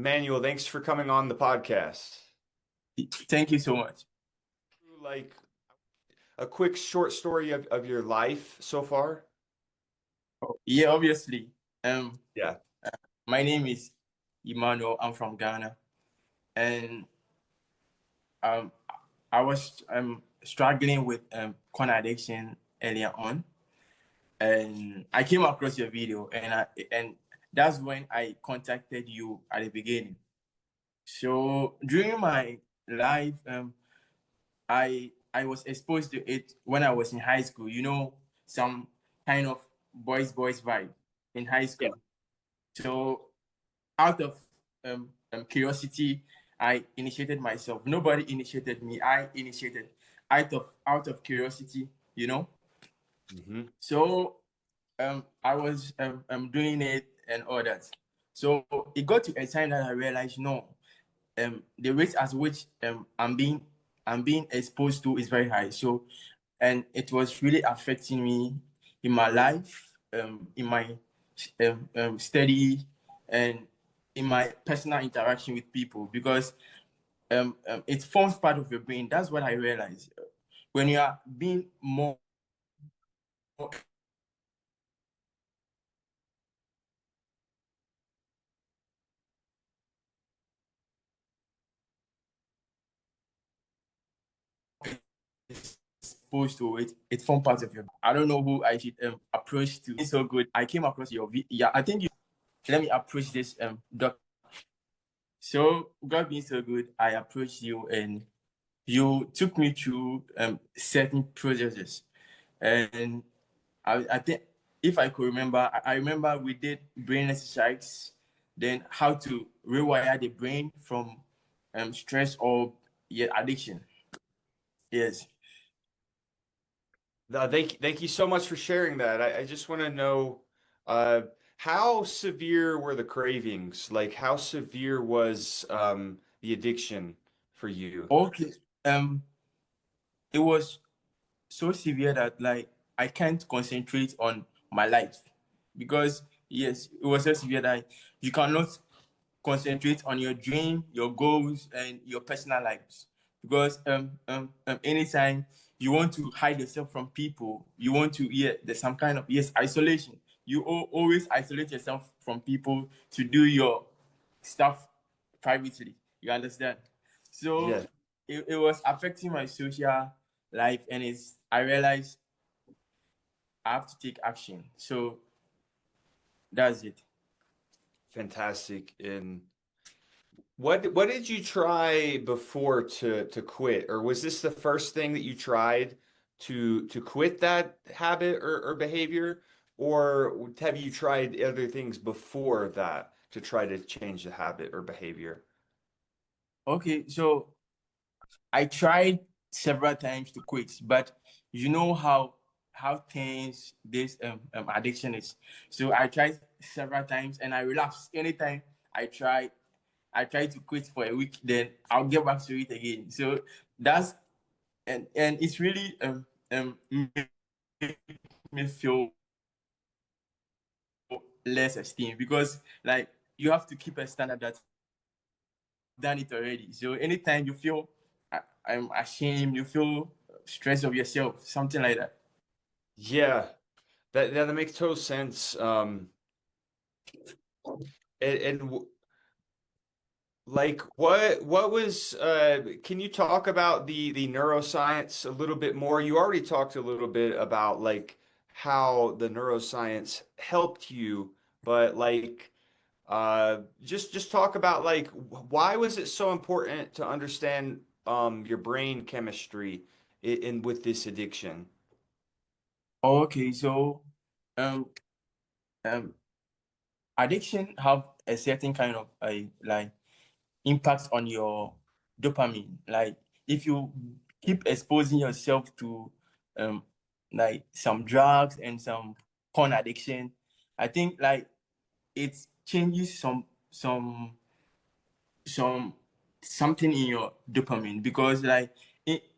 Emmanuel, thanks for coming on the podcast. Thank you so much. Like a quick short story of your life so far? Yeah, obviously. Yeah. My name is Emmanuel. I'm from Ghana, and um, I was struggling with corn addiction earlier on, and I came across your video, and that's when I contacted you at the beginning. So during my life, I was exposed to it when I was in high school. You know, some kind of boys vibe in high Yeah. school. So out of curiosity, I initiated myself. Nobody initiated me. I initiated out of curiosity. You know. Mm-hmm. So I was doing it and all that. So it got to a time that I realized no, the rate at which I'm being exposed to is very high. So, and it was really affecting me in my life, in my study, and in my personal interaction with people because it forms part of your brain. That's what I realized. When you are being more exposed to it, it forms part of your. I don't know who I should approach to. It's so good. I came across your yeah. I think you. Let me approach this doc. So God being so good, I approached you and you took me through certain processes, and I think if I could remember, I remember we did brain exercise, then how to rewire the brain from stress or addiction. Yes. Thank you so much for sharing that. I just want to know uh, how severe were the cravings? Like how severe was the addiction for you? Okay. Um, it was so severe that like I can't concentrate on my life because yes, it was so severe that you cannot concentrate on your dream, your goals, and your personal lives. Because anytime you want to hide yourself from people, you want to there's some kind of isolation. You always isolate yourself from people to do your stuff privately. You understand? So Yeah. it was affecting my social life, and I realized I have to take action. So that's it. Fantastic. And what did you try before to quit? Or was this the first thing that you tried to quit that habit or behavior? Or have you tried other things before that to try to change the habit or behavior? Okay, so I tried several times to quit, but you know how tense this addiction is. So I tried several times and I relapsed. Anytime I try, I try to quit for a week, then I'll get back to it again. So that's and it's really make me feel less esteem because like you have to keep a standard that done it already. So anytime you feel I'm ashamed, you feel stress of yourself, something like that. Yeah, that makes total sense. And like what was can you talk about the neuroscience a little bit more? You already talked a little bit about like how the neuroscience helped you, but like just talk about like why was it so important to understand your brain chemistry in with this addiction? Okay, so um um addiction have a certain kind of like impact on your dopamine. Like if you keep exposing yourself to um like some drugs and some porn addiction, I think like it changes some something in your dopamine because like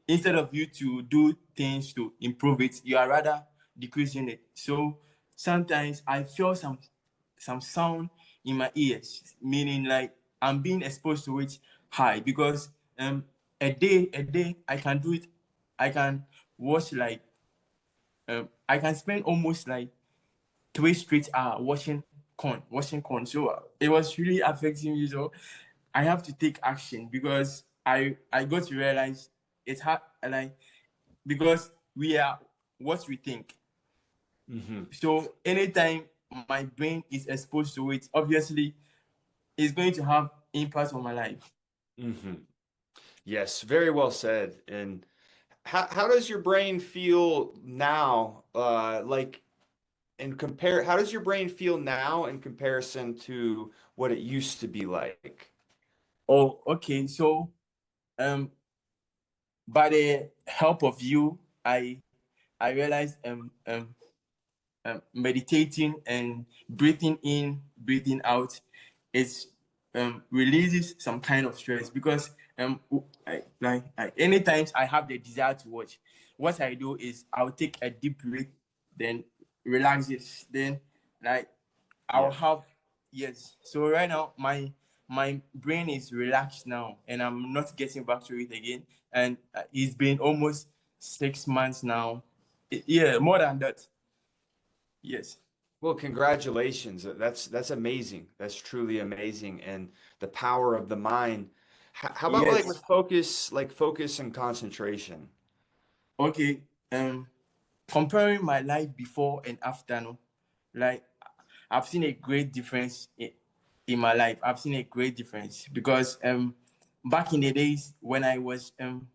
instead of you to do things to improve it, you are rather decreasing it. So sometimes I feel some sound in my ears, meaning like I'm being exposed to it high, because a day I can do it. I can watch like I can spend almost like 3 straight hours watching corn. So it was really affecting me. So I have to take action, because I got to realize it's hard, like, because we are what we think. Hmm. So anytime my brain is exposed to it, obviously it's going to have impact on my life. Hmm. Yes, very well said. And how does your brain feel now? Like how does your brain feel now in comparison to what it used to be like? Oh, okay. So um by the help of you, I realized meditating and breathing in, breathing out, it releases some kind of stress, because anytime I have the desire to watch, what I do is I'll take a deep breath, then relax it, then like I'll Yeah. have, yes. So right now my brain is relaxed now, and I'm not getting back to it again. And it's been almost 6 months now. Yeah, more than that. Yes. Well, congratulations. That's amazing. That's truly amazing. And the power of the mind. How about like with Yes. focus and concentration? Okay. Comparing my life before and after, no, like I've seen a great difference in my life. I've seen a great difference, because back in the days when I was in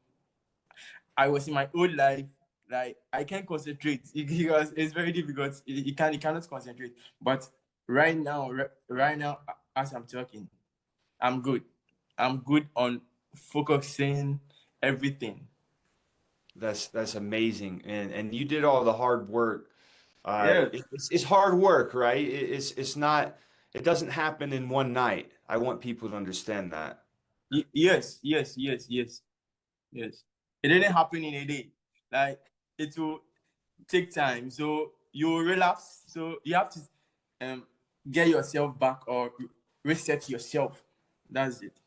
my old life, like I can't concentrate because it's very difficult. You cannot concentrate. But right now, as I'm talking, I'm good. I'm good on focusing everything. That's amazing. And you did all the hard work. Yes. It's hard work, right? It's not, it doesn't happen in one night. I want people to understand that. Yes, yes, yes, yes, yes. It didn't happen in a day. Like it will take time. So you will relapse. So you have to um get yourself back, or reset yourself. That's it.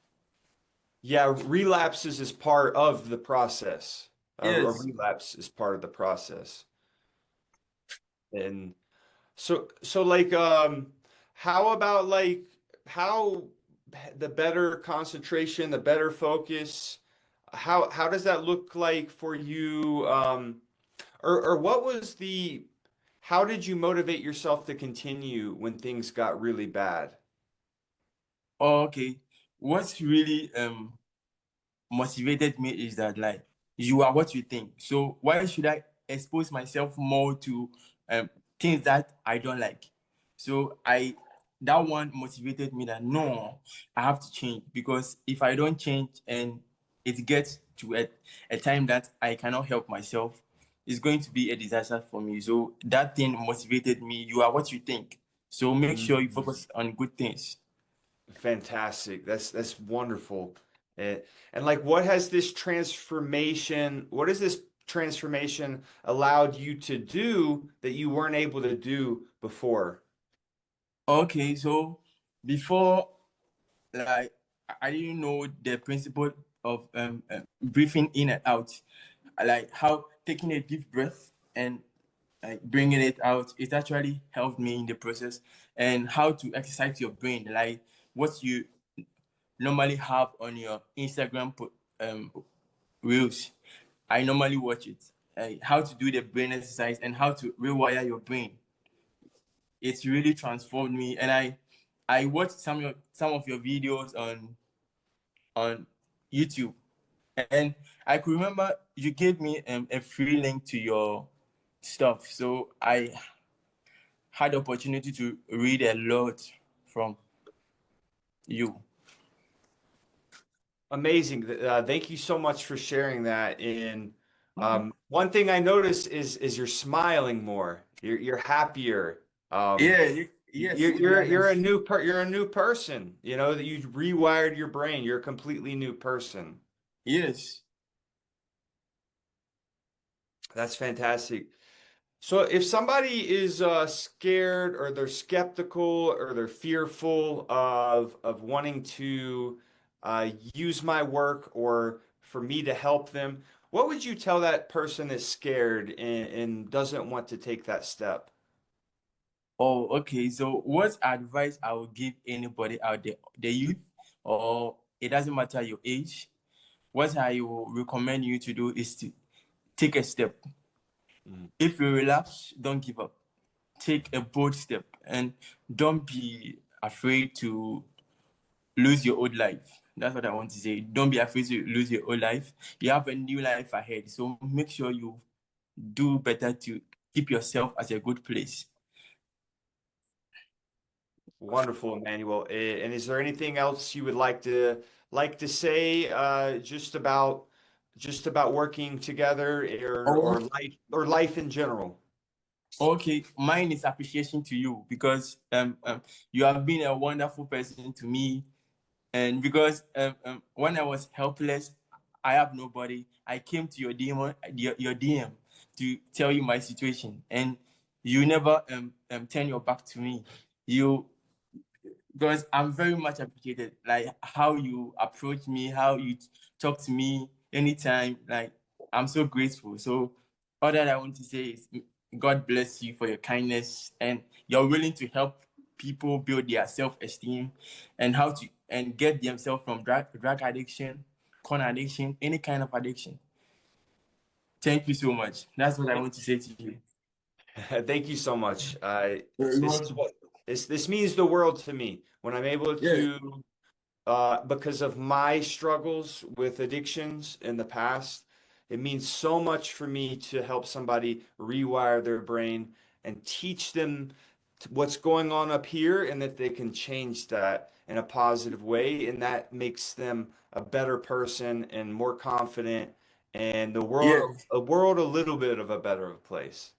Yeah, relapses is part of the process. A Yes. relapse is part of the process. And so like how about like how the better concentration, the better focus, how does that look like for you or what was the how did you motivate yourself to continue when things got really bad? Okay. What's really motivated me is that, like, you are what you think. So why should I expose myself more to things that I don't like? So I that one motivated me that no, I have to change, because if I don't change and it gets to a time that I cannot help myself, it's going to be a disaster for me. So that thing motivated me. You are what you think. So make sure you Mhm. focus on good things. Fantastic. That's wonderful. And like what has this transformation allowed you to do that you weren't able to do before? Okay, so before, like, I didn't know the principle of breathing in and out, like how taking a deep breath and like bringing it out. It actually helped me in the process, and how to exercise your brain, like what you normally have on your Instagram reels. I normally watch it, how to do the brain exercise and how to rewire your brain. It's really transformed me, and I watched some of your videos on YouTube, and I could remember you gave me a free link to your stuff, so I had the opportunity to read a lot from you. Amazing. Thank you so much for sharing that. And Mhm. one thing I notice is you're smiling more. You're happier. Um, Yeah, you're yes, to be honest. you're a new person. You know that you rewired your brain. You're a completely new person. Yes. That's fantastic. So if somebody is scared or they're skeptical or they're fearful of wanting to use my work or for me to help them, what would you tell that person that's scared and doesn't want to take that step? Oh, okay. So what advice I would give anybody out there, the youth, or it doesn't matter your age, what I will recommend you to do is to take a step. Mm. If you relapse, don't give up. Take a bold step and don't be afraid to lose your old life. That's what I want to say. Don't be afraid to lose your old life. You have a new life ahead. So make sure you do better to keep yourself at a good place. Wonderful, Emmanuel. And is there anything else you would like to say just about working together Oh, or life in general? okay. Mine is appreciation to you because you have been a wonderful person to me. And because when I was helpless, I have nobody. I came to your DM to tell you my situation, and you never turn your back to me. You because I'm very much appreciated, like how you approach me, how you talk to me anytime. Like I'm so grateful. So all that I want to say is God bless you for your kindness and you're willing to help people build their self-esteem and how to and get themselves from drug addiction, con addiction, any kind of addiction. Thank you so much. That's what I want to say to you. Thank you so much. You're This is welcome. what this means the world to me when I'm able Yeah. to because of my struggles with addictions in the past. It means so much for me to help somebody rewire their brain and teach them what's going on up here and that they can change that in a positive way. And that makes them a better person and more confident and the Yeah. world a little bit of a better place.